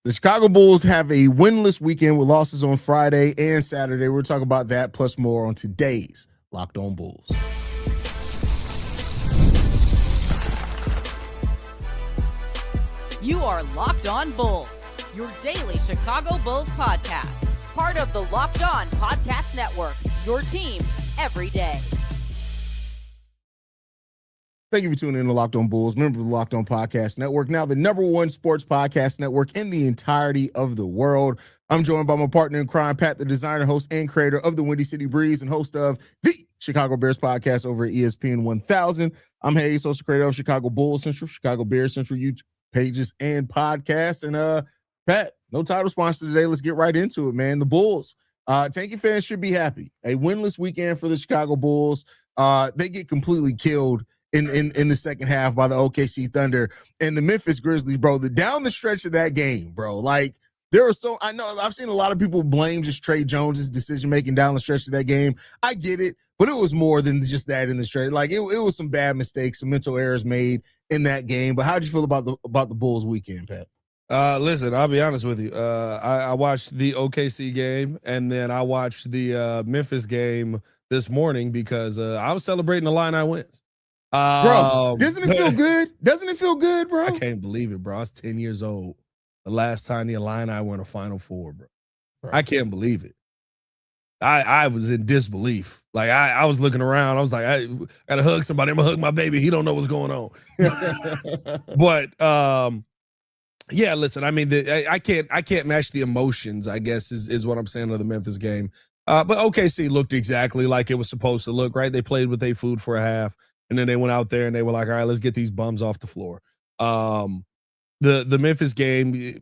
The Chicago Bulls have a winless weekend with losses on Friday and Saturday. We'll talk about that plus more on today's Locked On Bulls. You are Locked On Bulls, your daily Chicago Bulls podcast. Part of the Locked On Podcast Network, your team every day. Thank you for tuning in to Locked On Bulls, member of the Locked On Podcast Network, now the #1 sports podcast network in the entirety of the world. I'm joined by my partner in crime, Pat, the designer, host, and creator of the Windy City Breeze and host of the Chicago Bears podcast over at ESPN 1000. I'm Haize, host and creator of Chicago Bulls Central, Chicago Bears Central YouTube pages and podcasts. And Pat, no title sponsor today. Let's get right into it, man. The Bulls. Tanking fans should be happy. A winless weekend for the Chicago Bulls. They get completely killed in the second half by the OKC Thunder and the Memphis Grizzlies, bro. Down the stretch of that game, bro, like I know I've seen a lot of people blame just Trey Jones's decision making down the stretch of that game. I get it, but it was more than just that in the stretch. Like it was some bad mistakes, some mental errors made in that game. But how'd you feel about the Bulls weekend, Pat? Listen, I'll be honest with you. I watched the OKC game and then I watched the Memphis game this morning because I was celebrating the Illini wins. Bro, doesn't it feel good? Doesn't it feel good, bro? I can't believe it, bro. I was 10 years old the last time the Illini won a Final Four, bro. I can't believe it. I was in disbelief. Like, I was looking around. I was like, I got to hug somebody. I'm going to hug my baby. He don't know what's going on. But, yeah, listen, I mean, I can't match the emotions, I guess, is what I'm saying of the Memphis game. But OKC looked exactly like it was supposed to look, right? They played with their food for a half. And then they went out there and they were like, all right, let's get these bums off the floor. The Memphis game,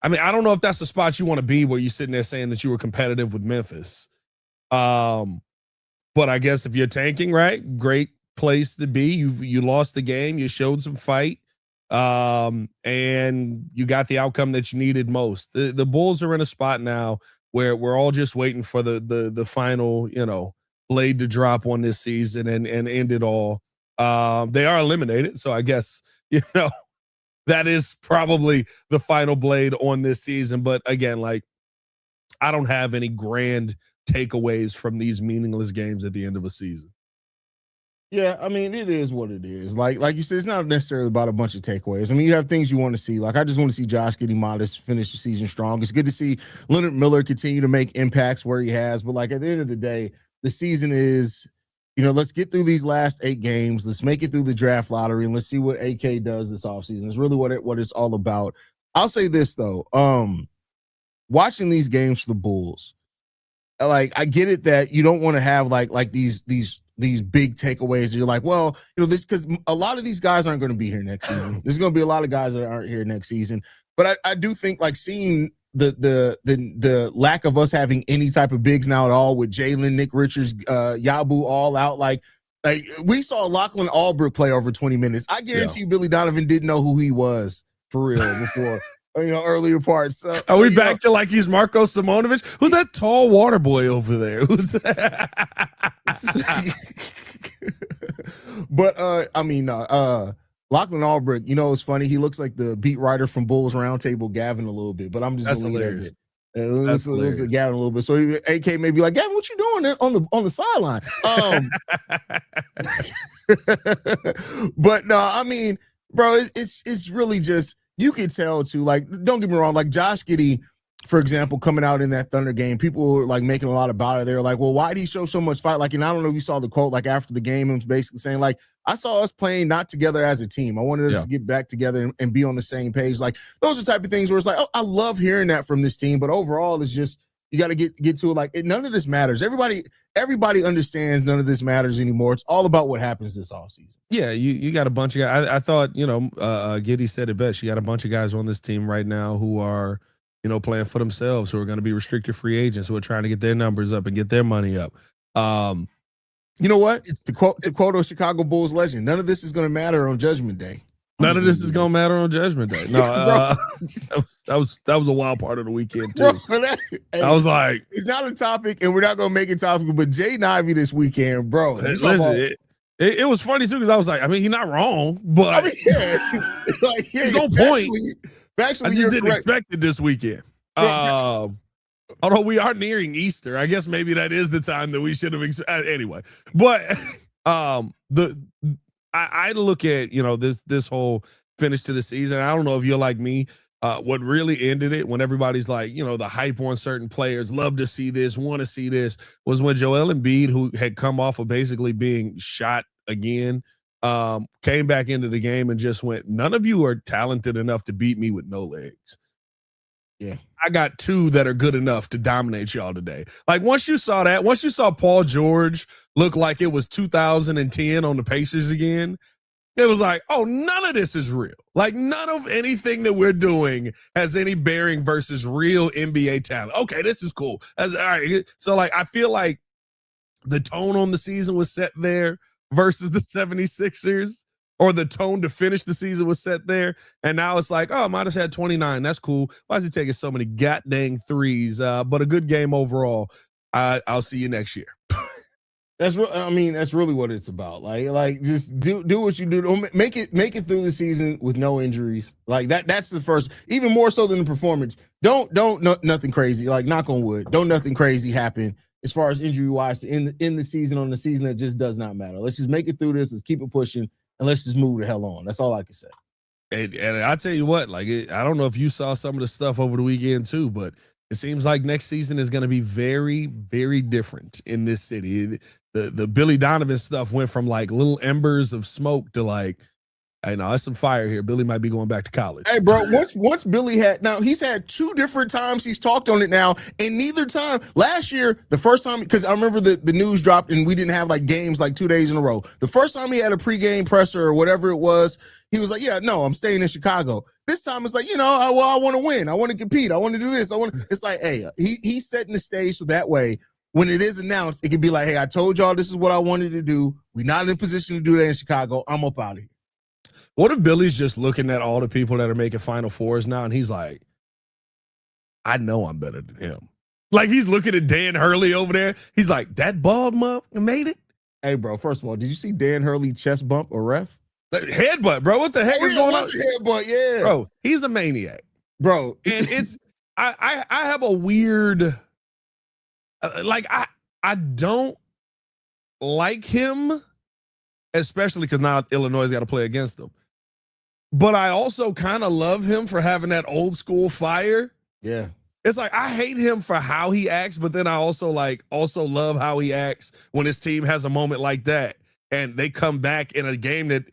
I mean, I don't know if that's the spot you want to be where you're sitting there saying that you were competitive with Memphis. But I guess if you're tanking, right, great place to be. You lost the game. You showed some fight. And you got the outcome that you needed most. The Bulls are in a spot now where we're all just waiting for the final, blade to drop on this season and end it all. They are eliminated, so I guess that is probably the final blade on this season. But again, like, I don't have any grand takeaways from these meaningless games at the end of a season. Yeah, I mean, it is what it is. Like you said, it's not necessarily about a bunch of takeaways. I mean, you have things you want to see. Like, I just want to see Josh Giddey Modest finish the season strong. It's good to see Leonard Miller continue to make impacts where he has. But, like, at the end of the day, the season is, let's get through these last 8 games. Let's make it through the draft lottery, and let's see what AK does this offseason. It's really what it's all about. I'll say this, though. Watching these games for the Bulls, like, I get it that you don't want to have like these big takeaways. You're like, well, this, because a lot of these guys aren't going to be here next season. There's going to be a lot of guys that aren't here next season. But I do think, like, seeing the lack of us having any type of bigs now at all, with Jalen, Nick Richards, Yabu all out, like we saw Lachlan Albrook play over 20 minutes. I guarantee you Billy Donovan didn't know who he was for real before earlier parts. Are we back to like he's Marko Simonovic? Who's that tall water boy over there? Who's that? But I mean, Lachlan Albrook, it's funny. He looks like the beat writer from Bulls Roundtable, Gavin, a little bit. But I'm just going to leave that. It looks like Gavin a little bit. So AK may be like, Gavin, what you doing there on the sideline? But no, I mean, bro, it's really just, you can tell too. Like, don't get me wrong. Like, Josh Giddey, for example, coming out in that Thunder game, people were like making a lot about it. They're like, well, why did he show so much fight? Like, and I don't know if you saw the quote, like, after the game, and was basically saying, like, I saw us playing not together as a team. I wanted us to get back together and be on the same page. Like, those are the type of things where it's like, oh, I love hearing that from this team. But overall, it's just, you got to get to it. Like, none of this matters. Everybody understands none of this matters anymore. It's all about what happens this offseason. Yeah, you got a bunch of guys. I thought, Giddey said it best. You got a bunch of guys on this team right now who are, playing for themselves, who are going to be restricted free agents, who are trying to get their numbers up and get their money up. You know what? It's to quote a Chicago Bulls legend, none of this is going to matter on Judgment Day. None of this is going to matter on Judgment Day. No, that was a wild part of the weekend, too. Bro, I was like, it's not a topic, and we're not going to make it topical, but Jaden Ivey this weekend, bro. Listen, it was funny, too, because I was like, I mean, he's not wrong, but I mean, he's on point. Factually, I just you're didn't correct. expect it this weekend. Although we are nearing Easter, I guess maybe that is the time that we should have. Anyway, but I look at this whole finish to the season. I don't know if you're like me. What really ended it when everybody's like, the hype on certain players, love to see this, want to see this, was when Joel Embiid, who had come off of basically being shot again, came back into the game and just went, none of you are talented enough to beat me with no legs. Yeah. I got two that are good enough to dominate y'all today. Like once you saw Paul George look like it was 2010 on the Pacers again, it was like, oh, none of this is real. Like none of anything that we're doing has any bearing versus real NBA talent. Okay, this is cool. All right. So like, I feel like the tone on the season was set there versus the 76ers, or the tone to finish the season was set there. And now it's like, oh, Midas had 29. That's cool. Why is he taking so many goddamn threes? But a good game overall. I'll see you next year. That's really what it's about. Like just do what you do. Don't make it through the season with no injuries. Like that's the first, even more so than the performance. Don't nothing crazy. Like knock on wood. Don't nothing crazy happen as far as injury wise in the season, on the season that just does not matter. Let's just make it through this. Let's keep it pushing and let's just move the hell on. That's all I can say. And I tell you what, like I don't know if you saw some of the stuff over the weekend too, but it seems like next season is going to be very, very different in this city. The Billy Donovan stuff went from like little embers of smoke to like, I know there's some fire here. Billy might be going back to college. Hey, bro, once Billy he's had two different times he's talked on it now, and neither time, last year, the first time, because I remember the news dropped and we didn't have like games like 2 days in a row. The first time he had a pregame presser or whatever it was, he was like, yeah, no, I'm staying in Chicago. This time it's like, I want to win. I want to compete. I want to do this. It's like, hey, he's setting the stage so that way, when it is announced, it can be like, hey, I told y'all this is what I wanted to do. We're not in a position to do that in Chicago. I'm up out of here. What if Billy's just looking at all the people that are making Final Fours now, and he's like, I know I'm better than him. Like he's looking at Dan Hurley over there. He's like, that bald muff made it? Hey, bro, first of all, did you see Dan Hurley chest bump or ref? Headbutt, bro. What the heck is going on? Headbutt, yeah. Bro, he's a maniac. Bro. And it's, I have a weird, I don't like him, especially because now Illinois got to play against them. But I also kind of love him for having that old school fire. Yeah. It's like I hate him for how he acts, but then I also love how he acts when his team has a moment like that and they come back in a game that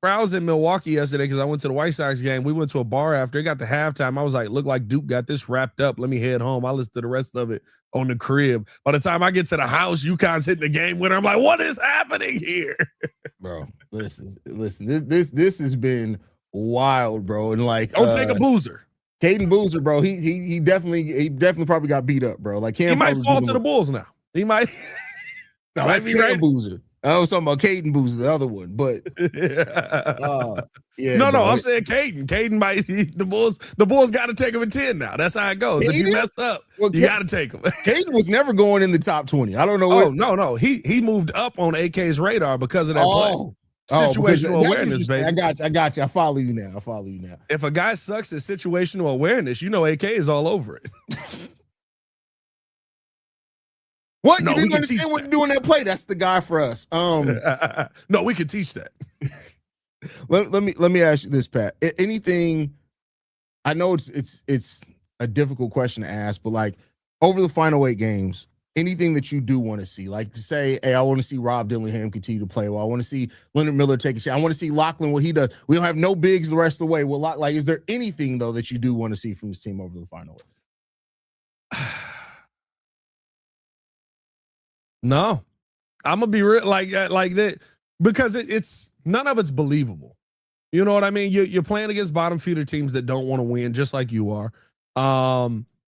I was in Milwaukee yesterday because I went to the White Sox game. We went to a bar after it got to halftime. I was like, look like Duke got this wrapped up. Let me head home. I'll listen to the rest of it on the crib. By the time I get to the house, UConn's hitting the game winner. I'm like, what is happening here? Bro, listen. This has been wild, bro. And like, don't take a boozer. Caden Boozer, bro. He definitely probably got beat up, bro. Like he might fall to the Bulls now. He might. No, that's Caden Boozer. I was talking about Caden Boozer, the other one, but yeah. No, I'm saying Caden. Caden might. The Bulls got to take him at 10 now. That's how it goes. If you mess up, you got to take him. Caden was never going in the top 20. I don't know. Oh no. He moved up on AK's radar because of that play. Situational awareness, baby. I got you. I follow you now. If a guy sucks at situational awareness, AK is all over it. What? No, you didn't understand what to do in that play? That's the guy for us. No, we can teach that. let me ask you this, Pat. Anything? I know it's a difficult question to ask, but like over the final 8 games, anything that you do want to see, like to say, hey, I want to see Rob Dillingham continue to play well. I want to see Leonard Miller take a shot. I want to see Lachlan what he does. We don't have no bigs the rest of the way. Well, like, is there anything though that you do want to see from this team over the final 8? No, I'm gonna be real like that because it's none of it's believable. You know what I mean? You're playing against bottom feeder teams that don't want to win, just like you are.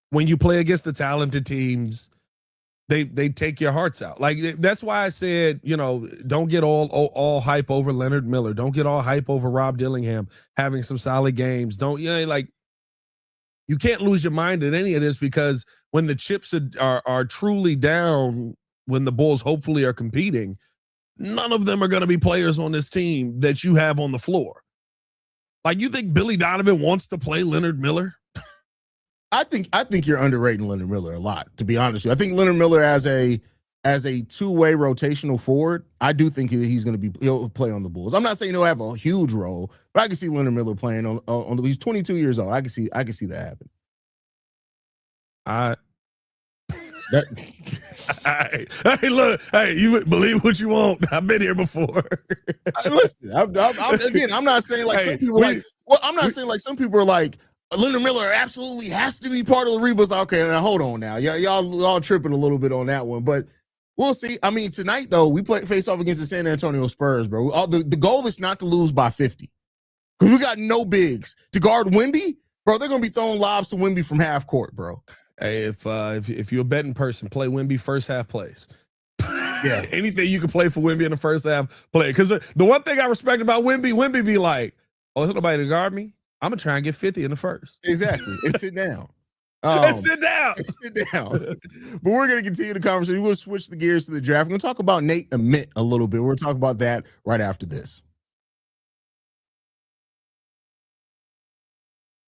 When you play against the talented teams, they take your hearts out. Like that's why I said, don't get all hype over Leonard Miller. Don't get all hype over Rob Dillingham having some solid games. You can't lose your mind at any of this because when the chips are truly down. When the Bulls hopefully are competing, none of them are going to be players on this team that you have on the floor. Like, you think Billy Donovan wants to play Leonard Miller? I think you're underrating Leonard Miller a lot, to be honest with you. I think Leonard Miller as a two-way rotational forward, I do think he'll play on the Bulls. I'm not saying he'll have a huge role, but I can see Leonard Miller playing on the, he's 22 years old. I can see that happen. Hey, look, you believe what you want. I've been here before. Listen, I'm not saying like some people I'm not saying like some people are like, Leonard Miller absolutely has to be part of the Rebus. Okay, now hold on now. Y'all tripping a little bit on that one, but we'll see. I mean, tonight, though, we face off against the San Antonio Spurs, bro. The goal is not to lose by 50 because we got no bigs. To guard Wemby, bro, they're going to be throwing lobs to Wemby from half court, bro. Hey, if you're a betting person, play Wemby first half plays. Yeah. Anything you can play for Wemby in the first half, play. Because the one thing I respect about Wemby be like, oh, there's nobody to guard me. I'm going to try and get 50 in the first. Exactly. And sit down. Sit down. Sit down. But we're going to continue the conversation. We're going to switch the gears to the draft. We're going to talk about Nate Ament a little bit. We're going to talk about that right after this.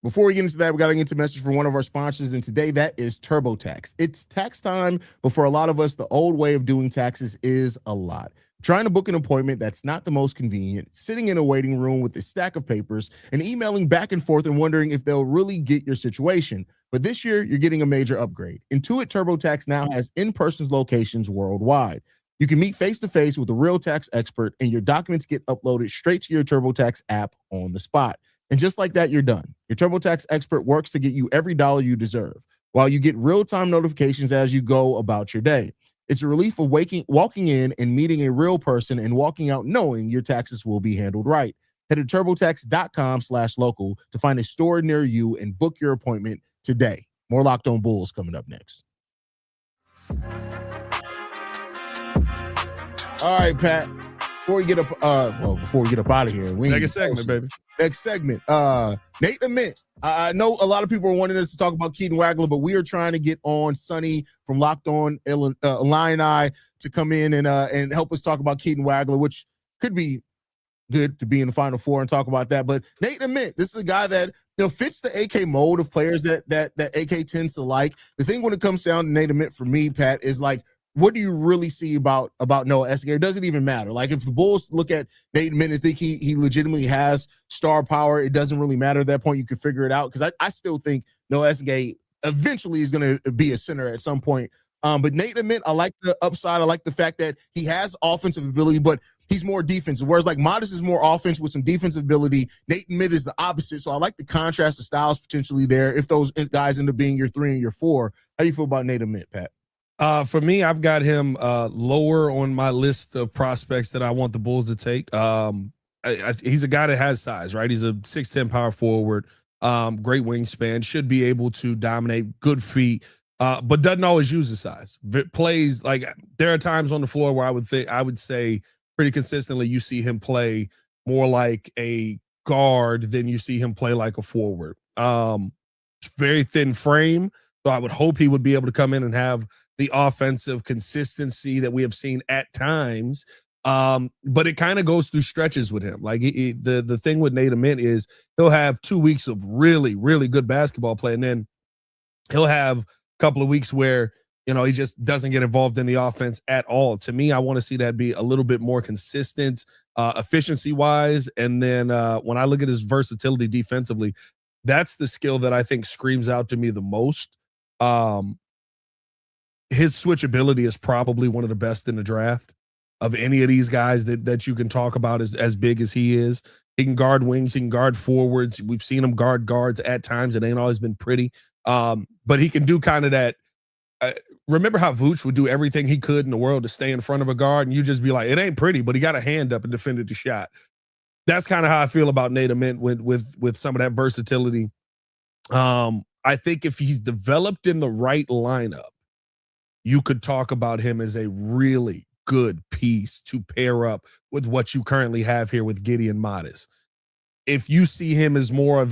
Before we get into that, we got to get into a message from one of our sponsors, and today that is TurboTax. It's tax time, but for a lot of us, the old way of doing taxes is a lot. Trying to book an appointment that's not the most convenient, sitting in a waiting room with a stack of papers, and emailing back and forth and wondering if they'll really get your situation. But this year, you're getting a major upgrade. Intuit TurboTax now has in-person locations worldwide. You can meet face-to-face with a real tax expert, and your documents get uploaded straight to your TurboTax app on the spot. And just like that, you're done. Your TurboTax expert works to get you every dollar you deserve, while you get real-time notifications as you go about your day. It's a relief of walking in and meeting a real person and walking out knowing your taxes will be handled right. Head to turbotax.com/local to find a store near you and book your appointment today. More Locked On Bulls coming up next. All right, Pat. Before we get up out of here, next segment, baby. Next segment. Nate Ament. I know a lot of people are wanting us to talk about Keaton Wagler, but we are trying to get on Sonny from Locked On Illini to come in and help us talk about Keaton Wagler, which could be good to be in the Final Four and talk about that. But Nate Ament, this is a guy that fits the AK mold of players that AK tends to like. The thing when it comes down to Nate Ament for me, Pat, is like, what do you really see about Noah Essegier? It doesn't even matter. Like, if the Bulls look at Nate Ament and think he legitimately has star power, it doesn't really matter at that point. You can figure it out, because I still think Noah Essegier eventually is going to be a center at some point. But Nate Ament, I like the upside. I like the fact that he has offensive ability, but he's more defensive. Whereas like Modest is more offense with some defensive ability. Nate Ament is the opposite. So I like the contrast of styles potentially there if those guys end up being your 3 and your 4. How do you feel about Nate Ament, Pat? For me, I've got him lower on my list of prospects that I want the Bulls to take. He's a guy that has size, right? He's a 6'10" power forward, great wingspan, should be able to dominate, good feet, but doesn't always use his size. Plays like, there are times on the floor where I would say pretty consistently you see him play more like a guard than you see him play like a forward. Very thin frame, so I would hope he would be able to come in and have the offensive consistency that we have seen at times. But it kind of goes through stretches with him. Like the thing with Nate Ament is he'll have 2 weeks of really, really good basketball play, and then he'll have a couple of weeks where, he just doesn't get involved in the offense at all. To me, I want to see that be a little bit more consistent, efficiency-wise. And then when I look at his versatility defensively, that's the skill that I think screams out to me the most. His switchability is probably one of the best in the draft of any of these guys that you can talk about as big as he is. He can guard wings, he can guard forwards. We've seen him guard guards at times. It ain't always been pretty. But he can do kind of that. Remember how Vooch would do everything he could in the world to stay in front of a guard, and you just be like, it ain't pretty, but he got a hand up and defended the shot. That's kind of how I feel about Nate Ament with some of that versatility. I think if he's developed in the right lineup, you could talk about him as a really good piece to pair up with what you currently have here with Giddey and Modest. If you see him as more of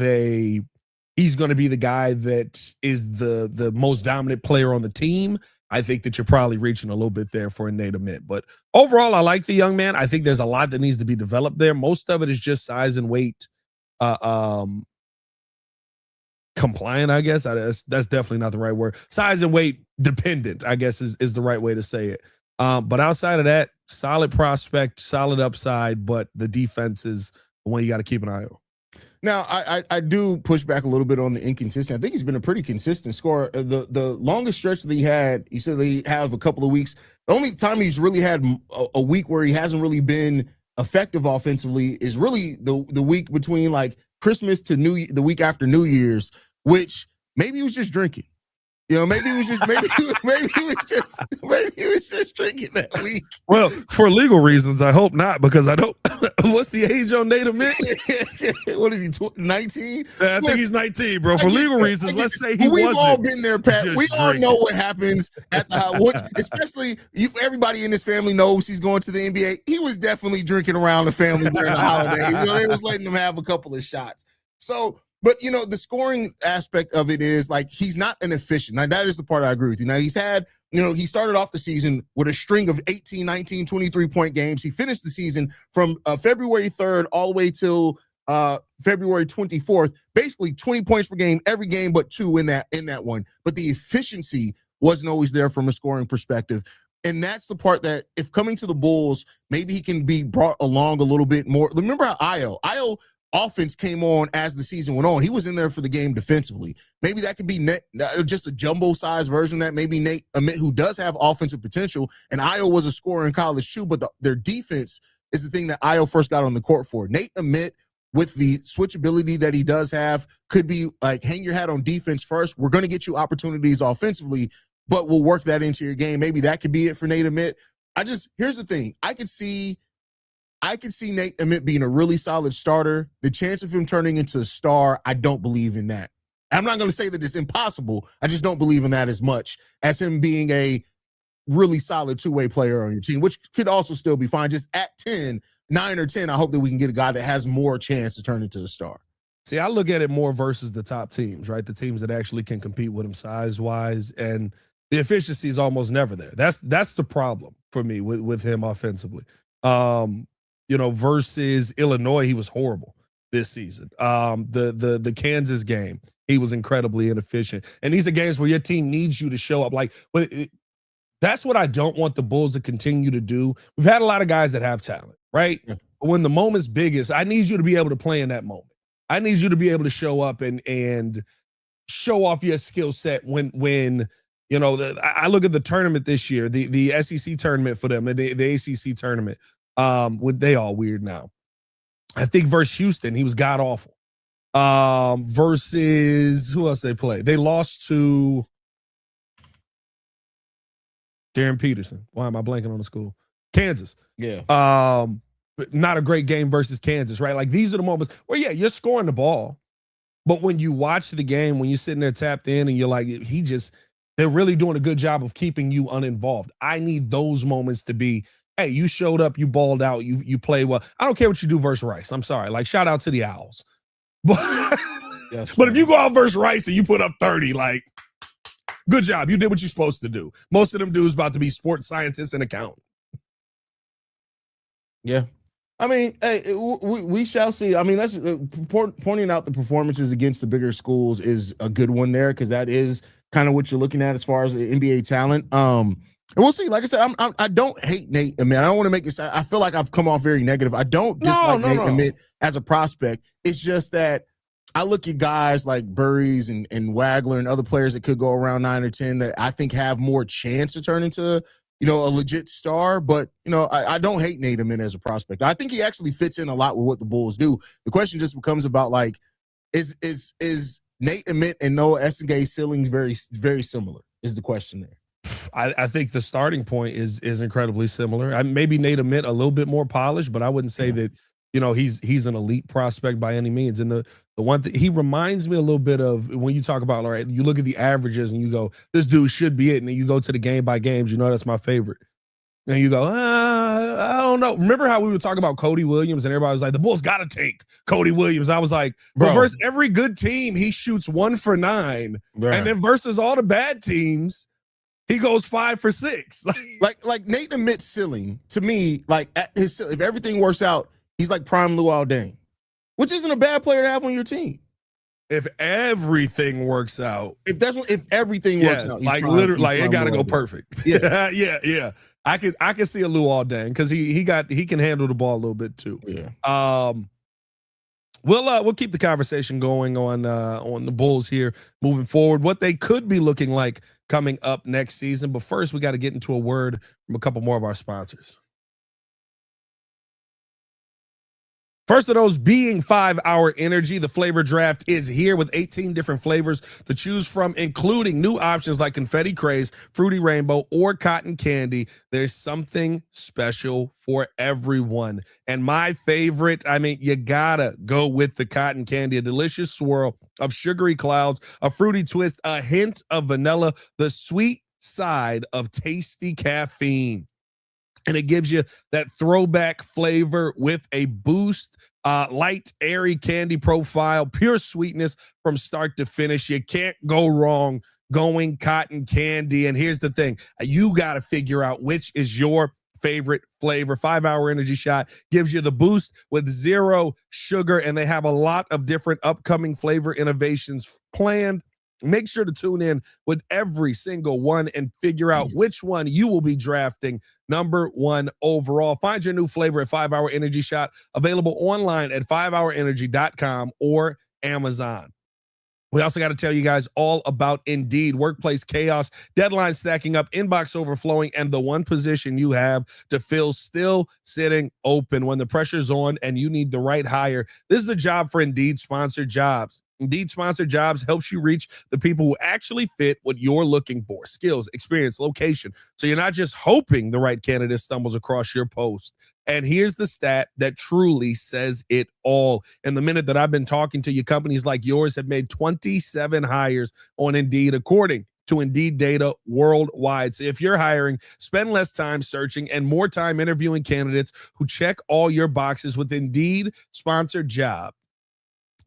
he's going to be the guy that is the most dominant player on the team, I think that you're probably reaching a little bit there for a Nate Ament. But overall, I like the young man. I think there's a lot that needs to be developed there. Most of it is just size and weight. compliant, I guess. That's definitely not the right word. Size and weight dependent, I guess, is the right way to say it. But outside of that, solid prospect, solid upside, but the defense is the one you got to keep an eye on. Now, I do push back a little bit on the inconsistent. I think he's been a pretty consistent scorer. The longest stretch that he said they have a couple of weeks. The only time he's really had a week where he hasn't really been effective offensively is really the week between like Christmas to the week after New Year's, which maybe he was just drinking. You know, maybe he was just drinking that week. Well, for legal reasons, I hope not, because I don't. What's the age on Nate Ament? What is he? 19? I think he's 19, bro. For legal reasons, let's say he wasn't. We've all been there, Pat. We all drinking. know what happens at the house. Especially everybody in his family knows he's going to the NBA. He was definitely drinking around the family during the holidays. You know, they was letting him have a couple of shots. So. But, you know, the scoring aspect of it is like he's not an efficient. Now, that is the part I agree with you. Now, he started off the season with a string of 18, 19, 23-point games. He finished the season from February 3rd all the way till February 24th, basically 20 points per game, every game but 2 in that one. But the efficiency wasn't always there from a scoring perspective. And that's the part that if coming to the Bulls, maybe he can be brought along a little bit more. Remember how Ayo offense came on as the season went on. He was in there for the game defensively. Maybe that could be just a jumbo-sized version of that. Maybe Nate Ament, who does have offensive potential, and Ayo was a scorer in college too, but their defense is the thing that Ayo first got on the court for. Nate Ament, with the switchability that he does have, could be like, hang your hat on defense first. We're going to get you opportunities offensively, but we'll work that into your game. Maybe that could be it for Nate Ament. Here's the thing. I could see Nate Ament being a really solid starter. The chance of him turning into a star, I don't believe in that. I'm not going to say that it's impossible. I just don't believe in that as much as him being a really solid two-way player on your team, which could also still be fine. Just at 9 or 10, I hope that we can get a guy that has more chance to turn into a star. See, I look at it more versus the top teams, right? The teams that actually can compete with him size-wise, and the efficiency is almost never there. That's the problem for me with him offensively. Versus Illinois, he was horrible this season. The Kansas game, he was incredibly inefficient. And these are games where your team needs you to show up. That's what I don't want the Bulls to continue to do. We've had a lot of guys that have talent, right? Yeah. But when the moment's biggest, I need you to be able to play in that moment. I need you to be able to show up and show off your skill set when I look at the tournament this year, the SEC tournament for them, the ACC tournament. They all weird now. I think versus Houston, he was god awful. Versus who else they play? They lost to Darren Peterson. Why am I blanking on the school? Kansas. Yeah. Not a great game versus Kansas, right? Like these are the moments where you're scoring the ball, but when you watch the game, when you're sitting there tapped in and you're like, they're really doing a good job of keeping you uninvolved. I need those moments to be, hey, you showed up, you balled out, you play well. I don't care what you do versus Rice. I'm sorry. Like, shout out to the Owls. But, but if you go out versus Rice and you put up 30, like, good job. You did what you're supposed to do. Most of them dudes about to be sports scientists and accountants. Yeah. I mean, hey, we shall see. I mean, that's pointing out the performances against the bigger schools is a good one there, because that is kind of what you're looking at as far as the NBA talent. And we'll see. Like I said, I don't hate Nate Ament. I don't want to make it sound, I feel like I've come off very negative. I don't dislike Nate Ament as a prospect. It's just that I look at guys like Burries and Wagler and other players that could go around 9 or 10 that I think have more chance to turn into, a legit star. But, I don't hate Nate Ament as a prospect. I think he actually fits in a lot with what the Bulls do. The question just becomes about, like, is Nate Ament and Noah Essengay's ceiling very, very similar is the question there. I think the starting point is incredibly similar. Maybe Nate Ament a little bit more polished, but I wouldn't say that, he's an elite prospect by any means. And the one thing, he reminds me a little bit of when you talk about, all right, you look at the averages and you go, this dude should be it. And then you go to the game by games, that's my favorite. And you go, I don't know. Remember how we were talking about Cody Williams and everybody was like, the Bulls got to take Cody Williams. I was like, but versus every good team, he shoots 1 for 9. Bro. And then versus all the bad teams, he goes 5 for 6. like Nate Ament's ceiling, to me, like at his, if everything works out, he's like prime Luol Deng. which isn't a bad player to have on your team. If everything works out, if everything works out, like literally, like it got to go perfect. Yeah, yeah. I can see a Luol Deng because he can handle the ball a little bit too. Yeah. We'll keep the conversation going on the Bulls here moving forward. What they could be looking like coming up next season, but first we got to get into a word from a couple more of our sponsors. First of those being 5 Hour Energy. The flavor draft is here with 18 different flavors to choose from, including new options like Confetti Craze, Fruity Rainbow, or Cotton Candy. There's something special for everyone. And my favorite, I mean, you gotta go with the Cotton Candy, a delicious swirl of sugary clouds, a fruity twist, a hint of vanilla, the sweet side of tasty caffeine. And it gives you that throwback flavor with a boost, light, airy candy profile, pure sweetness from start to finish. You can't go wrong going Cotton Candy. And here's the thing. You got to figure out which is your favorite flavor. 5 Hour Energy Shot gives you the boost with 0 sugar, and they have a lot of different upcoming flavor innovations planned. Make sure to tune in with every single one and figure out which one you will be drafting number 1 overall. Find your new flavor at 5 Hour Energy Shot, available online at 5hourenergy.com or Amazon. We also got to tell you guys all about Indeed. Workplace chaos, deadlines stacking up, inbox overflowing, and the one position you have to fill still sitting open. When the pressure's on and you need the right hire, this is a job for Indeed Sponsored Jobs. Indeed Sponsored Jobs helps you reach the people who actually fit what you're looking for: skills, experience, location. So you're not just hoping the right candidate stumbles across your post. And here's the stat that truly says it all. In the minute that I've been talking to you, companies like yours have made 27 hires on Indeed, according to Indeed data worldwide. So if you're hiring, spend less time searching and more time interviewing candidates who check all your boxes with Indeed Sponsored Job.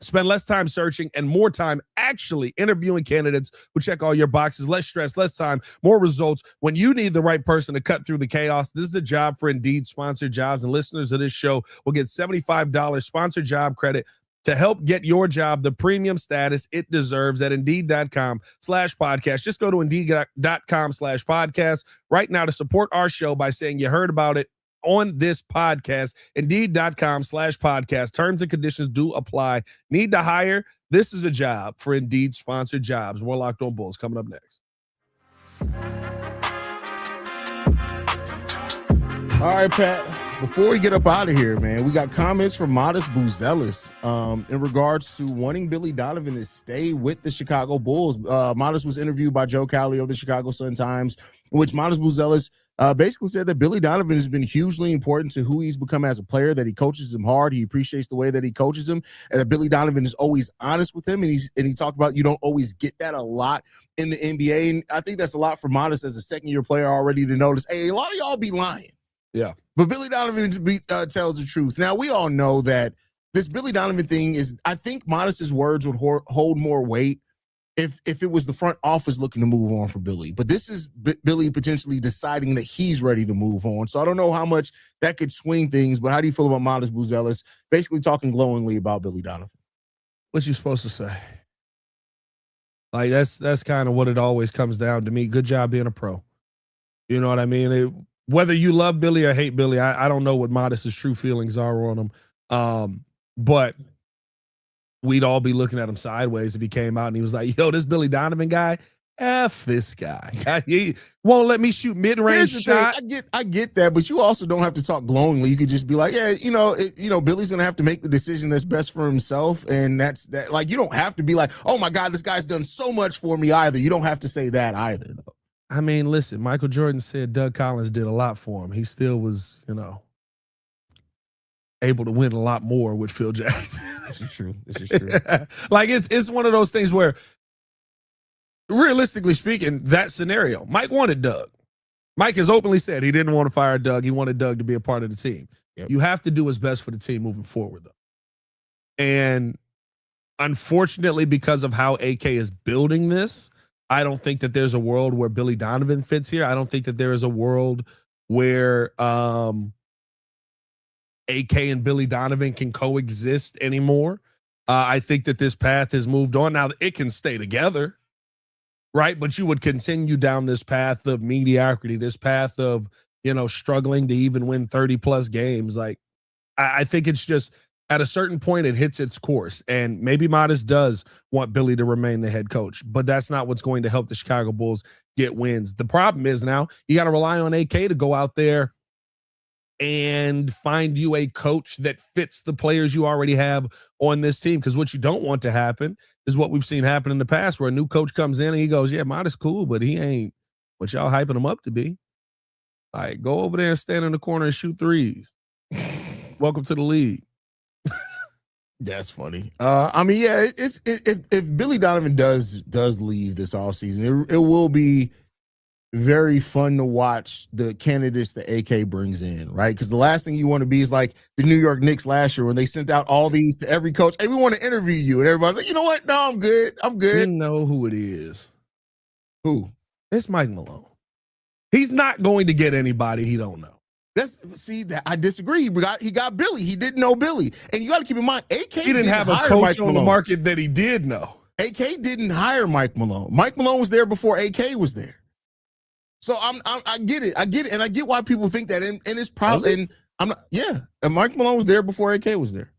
Spend less time searching and more time actually interviewing candidates who check all your boxes. Less stress, less time, more results. When you need the right person to cut through the chaos, this is a job for Indeed Sponsored Jobs. And listeners of this show will get $75 sponsored job credit to help get your job the premium status it deserves at Indeed.com/podcast. Just go to Indeed.com/podcast right now to support our show by saying you heard about it on this podcast. Indeed.com/podcast. Terms and conditions do apply. Need to hire? This is a job for Indeed Sponsored Jobs. More Locked On Bulls coming up next. All right, Pat, before we get up out of here, man, we got comments from Modest Buzelis in regards to wanting Billy Donovan to stay with the Chicago Bulls. Modest was interviewed by Joe Cowley of the Chicago Sun-Times, in which Modest Buzelis basically said that Billy Donovan has been hugely important to who he's become as a player, that he coaches him hard, he appreciates the way that he coaches him, and that Billy Donovan is always honest with him. And he talked about you don't always get that a lot in the NBA. And I think that's a lot for Modest as a second-year player already to notice, hey, a lot of y'all be lying. Yeah. But Billy Donovan tells the truth. Now, we all know that this Billy Donovan thing is, I think Modest's words would hold more weight if it was the front office looking to move on for Billy. But this is Billy potentially deciding that he's ready to move on. So I don't know how much that could swing things, but how do you feel about Modest Buzelis basically talking glowingly about Billy Donovan? What you supposed to say? Like, that's kind of what it always comes down to me. Good job being a pro. You know what I mean? Whether you love Billy or hate Billy, I don't know what Modest's true feelings are on him. But we'd all be looking at him sideways if he came out and he was like, yo, this Billy Donovan guy, F this guy. He won't let me shoot mid-range shot. I get that, but you also don't have to talk glowingly. You could just be like, yeah, Billy's going to have to make the decision that's best for himself. And that's that. Like, you don't have to be like, oh my God, this guy's done so much for me either. You don't have to say that either, though. I mean, listen, Michael Jordan said Doug Collins did a lot for him. He still was, able to win a lot more with Phil Jackson. This is true. Like, it's one of those things where, realistically speaking, that scenario, Mike wanted Doug. Mike has openly said he didn't want to fire Doug. He wanted Doug to be a part of the team. Yep. You have to do what's best for the team moving forward, though. And unfortunately, because of how AK is building this, I don't think that there's a world where Billy Donovan fits here. I don't think that there is a world where AK and Billy Donovan can coexist anymore. I think that this path has moved on. Now, it can stay together, right? But you would continue down this path of mediocrity, this path of, struggling to even win 30-plus games. Like, I think it's just at a certain point, it hits its course. And maybe Modest does want Billy to remain the head coach, but that's not what's going to help the Chicago Bulls get wins. The problem is now you got to rely on AK to go out there and find you a coach that fits the players you already have on this team. Because what you don't want to happen is what we've seen happen in the past, where a new coach comes in and he goes, yeah, Modest cool, but he ain't what y'all hyping him up to be. Like, go over there and stand in the corner and shoot threes. Welcome to the league. That's funny. If Billy Donovan does leave this offseason, it will be very fun to watch the candidates that AK brings in, right? Because the last thing you want to be is like the New York Knicks last year when they sent out all these to every coach. Hey, we want to interview you, and everybody's like, you know what? No, I'm good. You know who it is? Who? It's Mike Malone. He's not going to get anybody he don't know. I disagree. He got Billy. He didn't know Billy, and you got to keep in mind, AK he didn't have a coach on the market that he did know. AK didn't hire Mike Malone. Mike Malone was there before AK was there. So I get it, and I get why people think that, and it's probably, and I'm not, yeah. And Mike Malone was there before AK was there.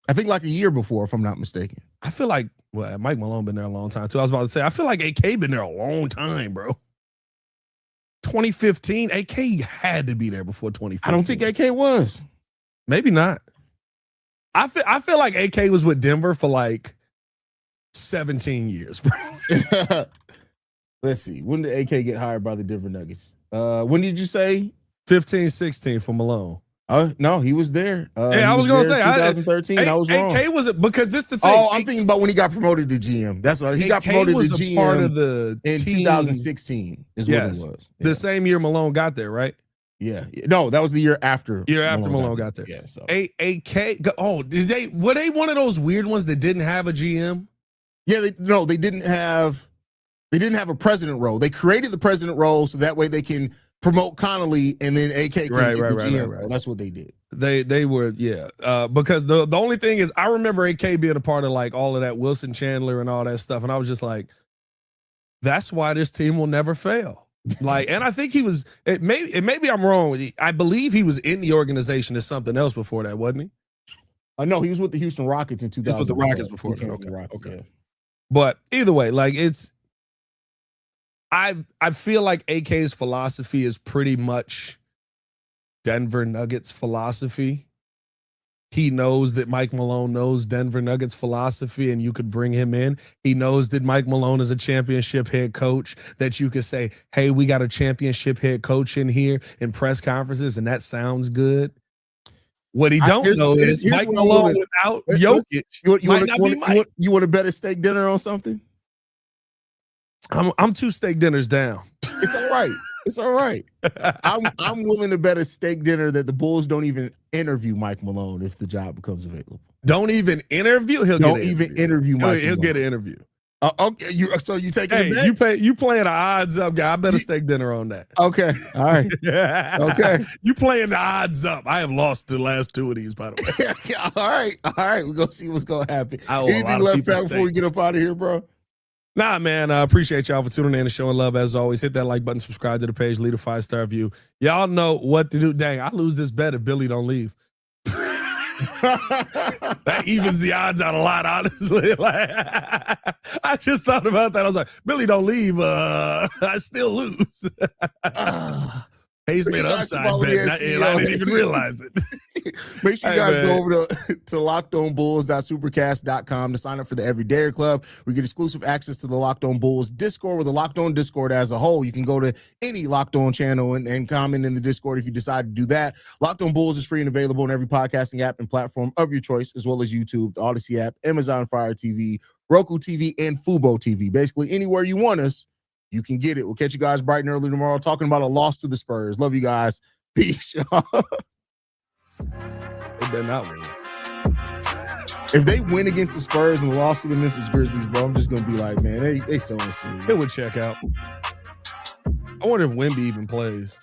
I think like a year before, if I'm not mistaken. I feel like Mike Malone been there a long time too. I was about to say, I feel like AK been there a long time, bro. 2015, AK had to be there before 2015. I don't think AK was. Maybe not. I feel like AK was with Denver for like 17 years, bro. Let's see. When did AK get hired by the Denver Nuggets? When did you say? 15, 16 for Malone. No, he was there. I was going to say 2013. I was wrong. AK was because this the thing. Oh, I'm thinking about when he got promoted to GM. That's what he got promoted to GM. Part of the in team. 2016 is what it was. Yeah. The same year Malone got there, right? Yeah. No, that was the year after. Malone got there. Yeah. So. AK. Oh, were they one of those weird ones that didn't have a GM? Yeah. They didn't have. They didn't have a president role. They created the president role so that way they can promote Connolly and then AK can get the GM role. That's what they did. They were, because the only thing is I remember AK being a part of like all of that Wilson Chandler and all that stuff. And I was just like, that's why this team will never fail. Like, and I think maybe I'm wrong. I believe he was in the organization as something else before that, wasn't he? No, he was with the Houston Rockets in 2000. He was with the Rockets before that. Okay. Yeah. But either way, like I feel like AK's philosophy is pretty much Denver Nuggets philosophy. He knows that Mike Malone knows Denver Nuggets philosophy and you could bring him in. He knows that Mike Malone is a championship head coach, that you could say, hey, we got a championship head coach in here in press conferences, and that sounds good. What he don't know is Mike Malone without Jokic might not be Mike. You want to bet a steak dinner on something? I'm 2 steak dinners down. It's all right. It's all right. I'm willing to bet a steak dinner that the Bulls don't even interview Mike Malone if the job becomes available. Don't even interview? He'll interview Mike. He'll get an interview. Okay. So you taking a bet? You playing the odds up guy. I bet a steak dinner on that. Okay. All right. Okay. You playing the odds up. I have lost the last 2 of these, by the way. All right. We're gonna see what's gonna happen. Anything left out before we get up out of here, bro? Nah, man, I appreciate y'all for tuning in and showing love as always. Hit that like button, subscribe to the page, leave a 5-star review. Y'all know what to do. Dang, I lose this bet if Billy don't leave. That evens the odds out a lot, honestly. Like, I just thought about that. I was like, Billy don't leave, I still lose. Haize made an upside bet, and I didn't even realize it. Make sure you guys go over to lockedonbulls.supercast.com to sign up for the Everydayer Club. We get exclusive access to the Locked On Bulls Discord, or the Locked On Discord as a whole. You can go to any Locked On channel and comment in the Discord if you decide to do that. Locked On Bulls is free and available on every podcasting app and platform of your choice, as well as YouTube, the Odyssey app, Amazon Fire TV, Roku TV, and Fubo TV. Basically, anywhere you want us, you can get it. We'll catch you guys bright and early tomorrow talking about a loss to the Spurs. Love you guys. Peace, y'all. They better not win. If they win against the Spurs and lost to the Memphis Grizzlies, bro, I'm just going to be like, man, they so serious. They would check out. I wonder if Wemby even plays.